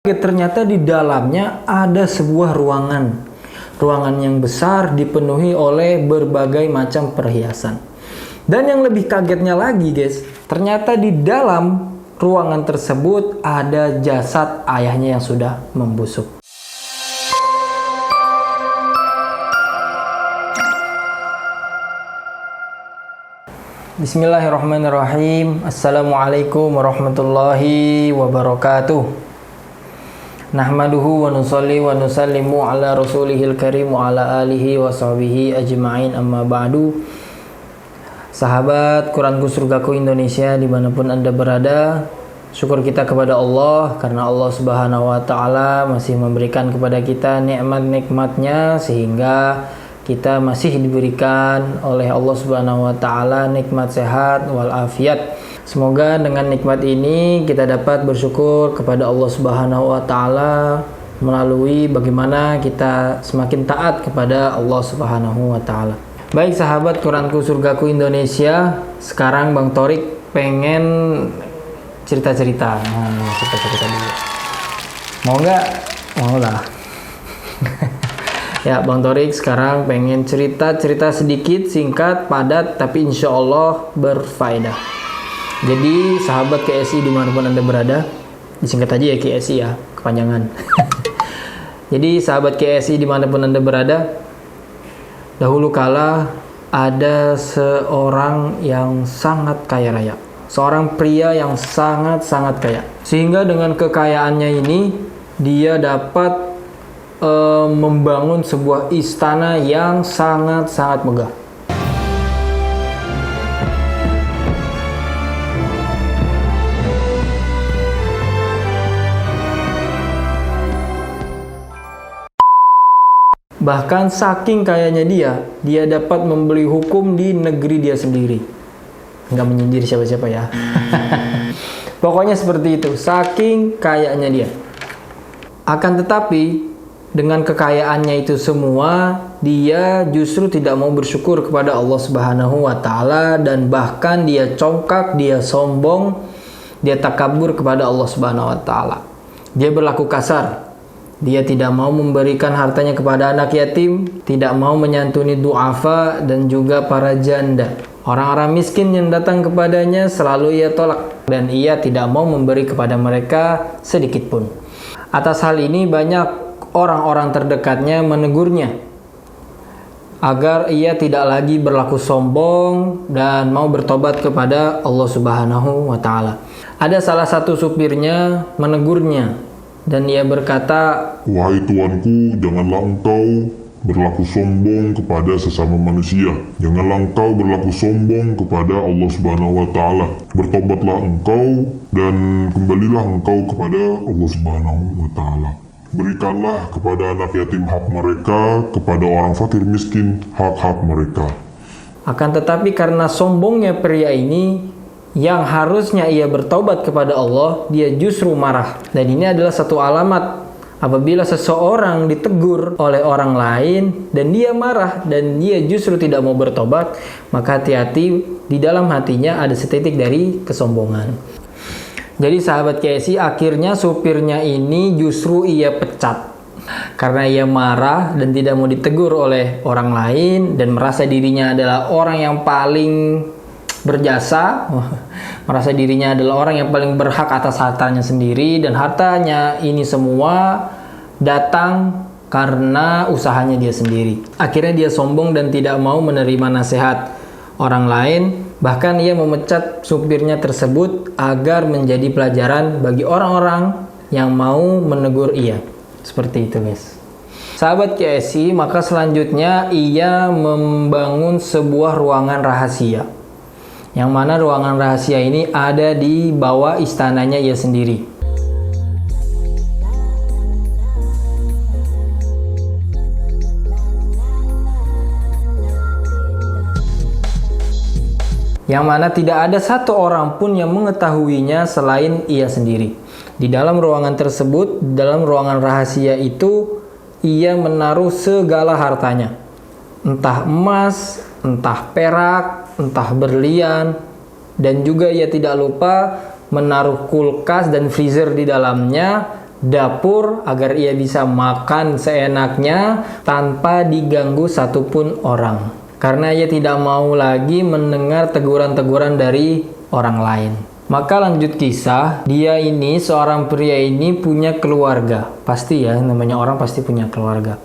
Ternyata di dalamnya ada sebuah ruangan. Ruangan yang besar dipenuhi oleh berbagai macam perhiasan. Dan yang lebih kagetnya lagi guys, ternyata di dalam ruangan tersebut ada jasad ayahnya yang sudah membusuk. Bismillahirrahmanirrahim. Assalamualaikum warahmatullahi wabarakatuh. Nahmaduhu wa nusalli wa nusallimu ala rasulihil karim wa ala alihi wa sahbihi ajma'in, amma ba'du. Sahabat Quranku Surgaku Indonesia dimanapun Anda berada, syukur kita kepada Allah karena Allah Subhanahu wa ta'ala masih memberikan kepada kita nikmat-nikmatnya sehingga kita masih diberikan oleh Allah Subhanahu wa ta'ala nikmat sehat walafiat. Semoga dengan nikmat ini kita dapat bersyukur kepada Allah Subhanahu wa ta'ala melalui bagaimana kita semakin taat kepada Allah Subhanahu wa ta'ala. Baik sahabat Quranku Surgaku Indonesia, sekarang Bang Torik pengen cerita-cerita. Cerita-cerita dulu. Mau nggak? Mau lah. Ya, Bang Torik sekarang pengen cerita-cerita sedikit, singkat, padat, tapi insya Allah berfaedah. Jadi sahabat KSI dimanapun Anda berada, disingkat aja ya KSI ya, kepanjangan. Jadi sahabat KSI dimanapun Anda berada, dahulu kala ada seorang yang sangat kaya raya, seorang pria yang sangat-sangat kaya, sehingga dengan kekayaannya ini dia dapat membangun sebuah istana yang sangat-sangat megah. Bahkan saking kayanya dia dapat membeli hukum di negeri dia sendiri. Nggak menyindir siapa-siapa ya. Pokoknya seperti itu, saking kayanya dia. Akan tetapi, dengan kekayaannya itu semua, dia justru tidak mau bersyukur kepada Allah Subhanahu wa ta'ala, dan bahkan dia congkak, dia sombong, dia takabur kepada Allah Subhanahu wa ta'ala. Dia berlaku kasar. Dia tidak mau memberikan hartanya kepada anak yatim, tidak mau menyantuni du'afa dan juga para janda. Orang-orang miskin yang datang kepadanya selalu ia tolak, dan ia tidak mau memberi kepada mereka sedikit pun. Atas hal ini banyak orang-orang terdekatnya menegurnya agar ia tidak lagi berlaku sombong dan mau bertobat kepada Allah Subhanahu wa ta'ala. Ada salah satu supirnya menegurnya, dan ia berkata, "Wahai tuanku, janganlah engkau berlaku sombong kepada sesama manusia. Janganlah engkau berlaku sombong kepada Allah Subhanahu wa ta'ala. Bertobatlah engkau dan kembalilah engkau kepada Allah Subhanahu wa ta'ala. Berikanlah kepada anak yatim hak mereka, kepada orang fakir miskin hak-hak mereka." Akan tetapi karena sombongnya pria ini, yang harusnya ia bertaubat kepada Allah, dia justru marah. Dan ini adalah satu alamat apabila seseorang ditegur oleh orang lain dan dia marah dan dia justru tidak mau bertobat, maka hati-hati, di dalam hatinya ada setitik dari kesombongan. Jadi sahabat KSI, akhirnya supirnya ini justru ia pecat karena ia marah dan tidak mau ditegur oleh orang lain dan merasa dirinya adalah orang yang paling berjasa, merasa dirinya adalah orang yang paling berhak atas hartanya sendiri, dan hartanya ini semua datang karena usahanya dia sendiri. Akhirnya dia sombong dan tidak mau menerima nasihat orang lain, bahkan ia memecat supirnya tersebut agar menjadi pelajaran bagi orang-orang yang mau menegur ia. Seperti itu guys. Sahabat KSI, maka selanjutnya ia membangun sebuah ruangan rahasia, yang mana ruangan rahasia ini ada di bawah istananya ia sendiri. Yang mana tidak ada satu orang pun yang mengetahuinya selain ia sendiri. Di dalam ruangan tersebut, dalam ruangan rahasia itu, ia menaruh segala hartanya. Entah emas, entah perak, entah berlian, dan juga ia tidak lupa menaruh kulkas dan freezer di dalamnya dapur agar ia bisa makan seenaknya tanpa diganggu satupun orang. Karena ia tidak mau lagi mendengar teguran-teguran dari orang lain. Maka lanjut kisah, dia ini, seorang pria ini punya keluarga. Pasti ya, namanya orang pasti punya keluarga.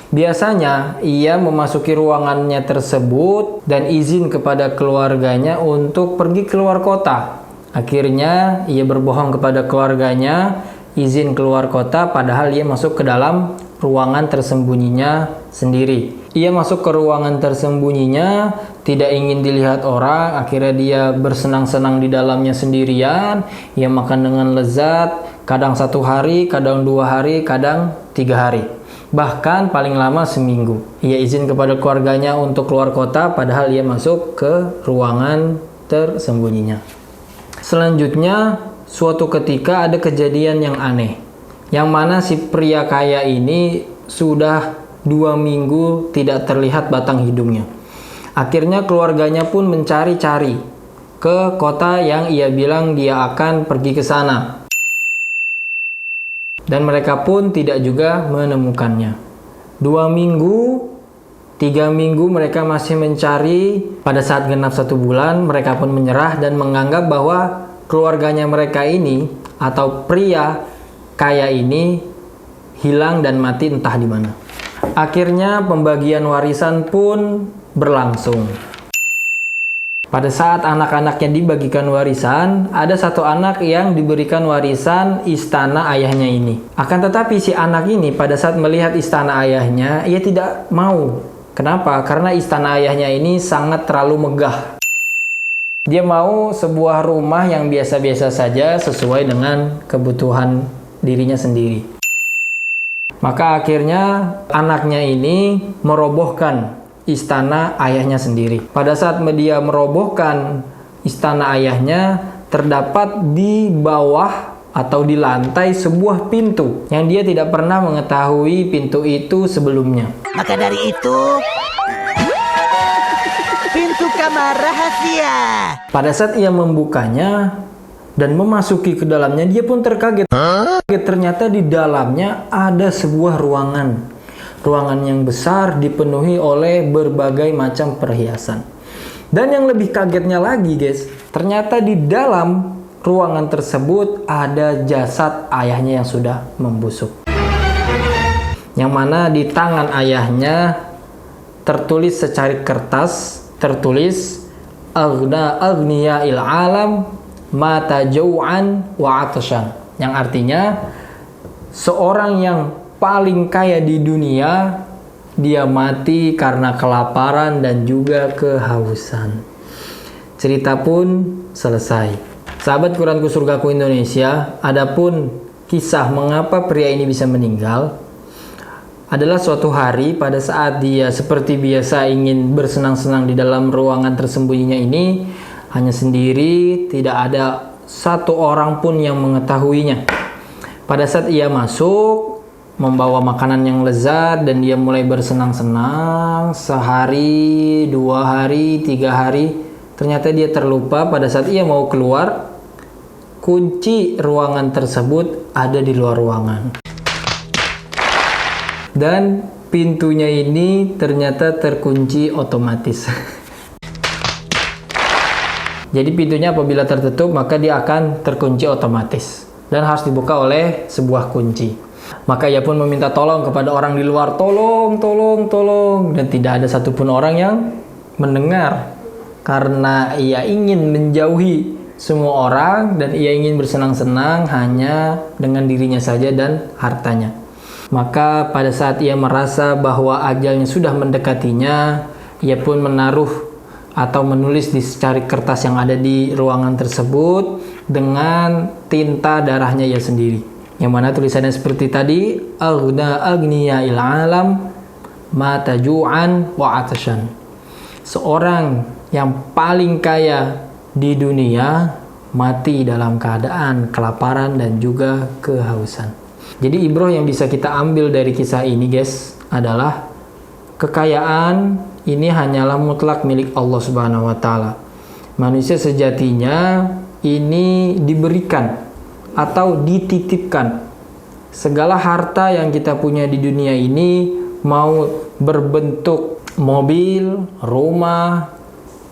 Biasanya ia memasuki ruangannya tersebut dan izin kepada keluarganya untuk pergi keluar kota. Akhirnya ia berbohong kepada keluarganya, izin keluar kota, padahal ia masuk ke dalam ruangan tersembunyinya sendiri. Ia masuk ke ruangan tersembunyinya, tidak ingin dilihat orang, akhirnya dia bersenang-senang di dalamnya sendirian. Ia makan dengan lezat, kadang 1 hari, kadang 2 hari, kadang 3 hari. Bahkan paling lama seminggu. Ia izin kepada keluarganya untuk keluar kota, padahal ia masuk ke ruangan tersembunyinya. Selanjutnya, suatu ketika ada kejadian yang aneh, yang mana si pria kaya ini sudah 2 minggu tidak terlihat batang hidungnya. Akhirnya keluarganya pun mencari-cari ke kota yang ia bilang dia akan pergi ke sana. Dan mereka pun tidak juga menemukannya. 2 minggu, 3 minggu mereka masih mencari. Pada saat genap 1 bulan, mereka pun menyerah dan menganggap bahwa keluarganya mereka ini atau pria kaya ini hilang dan mati entah di mana. Akhirnya pembagian warisan pun berlangsung. Pada saat anak-anaknya dibagikan warisan, ada 1 anak yang diberikan warisan istana ayahnya ini. Akan tetapi si anak ini pada saat melihat istana ayahnya, ia tidak mau. Kenapa? Karena istana ayahnya ini sangat terlalu megah. Dia mau sebuah rumah yang biasa-biasa saja sesuai dengan kebutuhan dirinya sendiri. Maka akhirnya anaknya ini merobohkan istana ayahnya sendiri. Pada saat dia merobohkan istana ayahnya, terdapat di bawah atau di lantai sebuah pintu yang dia tidak pernah mengetahui pintu itu sebelumnya. Maka dari itu, pintu kamar rahasia. Pada saat ia membukanya dan memasuki ke dalamnya, dia pun terkaget. Ternyata di dalamnya ada sebuah ruangan. Ruangan yang besar dipenuhi oleh berbagai macam perhiasan. Dan yang lebih kagetnya lagi guys, ternyata di dalam ruangan tersebut ada jasad ayahnya yang sudah membusuk. Yang mana di tangan ayahnya tertulis secari kertas, tertulis Aghna aghniya'il alam mata jau'an wa atashan. Yang artinya seorang yang paling kaya di dunia, dia mati karena kelaparan dan juga kehausan. Cerita pun selesai. Sahabat Quranku Surgaku Indonesia, adapun kisah mengapa pria ini bisa meninggal adalah suatu hari pada saat dia seperti biasa ingin bersenang-senang di dalam ruangan tersembunyinya ini, hanya sendiri, tidak ada 1 orang pun yang mengetahuinya. Pada saat ia masuk membawa makanan yang lezat dan dia mulai bersenang-senang, 1 hari, 2 hari, 3 hari, ternyata dia terlupa. Pada saat ia mau keluar, kunci ruangan tersebut ada di luar ruangan. Dan pintunya ini ternyata terkunci otomatis. Jadi pintunya apabila tertutup maka dia akan terkunci otomatis dan harus dibuka oleh sebuah kunci. Maka ia pun meminta tolong kepada orang di luar, tolong. Dan tidak ada satupun orang yang mendengar. Karena ia ingin menjauhi semua orang dan ia ingin bersenang-senang hanya dengan dirinya saja dan hartanya. Maka pada saat ia merasa bahwa ajalnya sudah mendekatinya, ia pun menaruh atau menulis di secari kertas yang ada di ruangan tersebut dengan tinta darahnya ia sendiri. Yang mana tulisannya seperti tadi, Aghna aghniya'il alam mata ju'an wa atashan. Seorang yang paling kaya di dunia mati dalam keadaan kelaparan dan juga kehausan. Jadi ibroh yang bisa kita ambil dari kisah ini guys adalah kekayaan ini hanyalah mutlak milik Allah Subhanahu wa taala. Manusia sejatinya ini diberikan atau dititipkan segala harta yang kita punya di dunia ini, mau berbentuk mobil, rumah,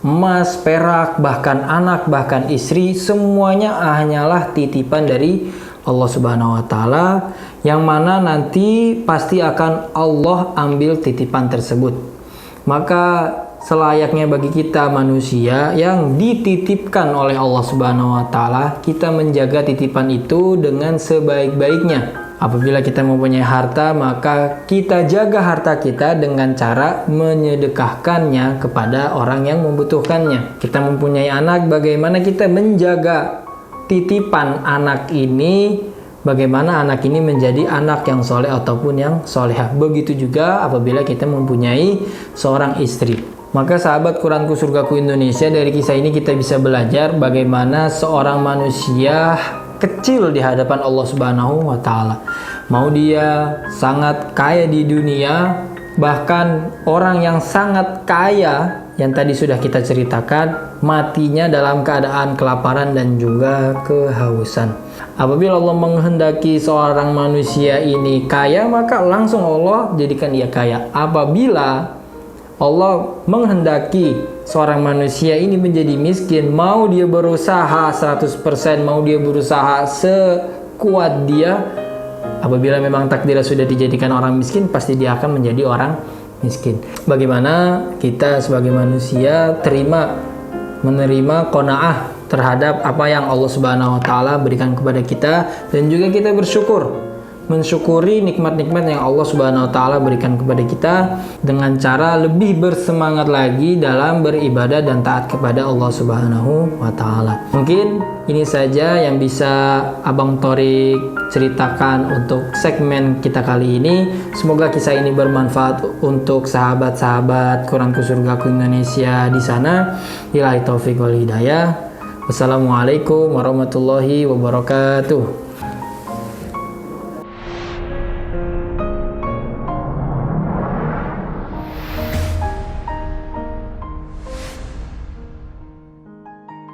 emas, perak, bahkan anak, bahkan istri, semuanya hanyalah titipan dari Allah Subhanahu wa taala, yang mana nanti pasti akan Allah ambil titipan tersebut. Maka selayaknya bagi kita manusia yang dititipkan oleh Allah Subhanahu wa taala, kita menjaga titipan itu dengan sebaik-baiknya. Apabila kita mempunyai harta, maka kita jaga harta kita dengan cara menyedekahkannya kepada orang yang membutuhkannya. Kita mempunyai anak, bagaimana kita menjaga titipan anak ini, bagaimana anak ini menjadi anak yang soleh ataupun yang solehah. Begitu juga apabila kita mempunyai seorang istri. Maka sahabat Quranku Surgaku Indonesia, dari kisah ini kita bisa belajar bagaimana seorang manusia kecil di hadapan Allah Subhanahu wa taala. Mau dia sangat kaya di dunia, bahkan orang yang sangat kaya yang tadi sudah kita ceritakan, matinya dalam keadaan kelaparan dan juga kehausan. Apabila Allah menghendaki seorang manusia ini kaya, maka langsung Allah jadikan dia kaya. Apabila Allah menghendaki seorang manusia ini menjadi miskin, mau dia berusaha 100%, mau dia berusaha sekuat dia, apabila memang takdirnya sudah dijadikan orang miskin, pasti dia akan menjadi orang miskin. Bagaimana kita sebagai manusia menerima qanaah terhadap apa yang Allah Subhanahu wa taala berikan kepada kita, dan juga kita mensyukuri nikmat-nikmat yang Allah Subhanahu wa taala berikan kepada kita dengan cara lebih bersemangat lagi dalam beribadah dan taat kepada Allah Subhanahu wa taala. Mungkin ini saja yang bisa Abang Thorik ceritakan untuk segmen kita kali ini. Semoga kisah ini bermanfaat untuk sahabat-sahabat Quranku Surgaku Indonesia di sana. Billahi taufik wal hidayah. Wassalamualaikum warahmatullahi wabarakatuh.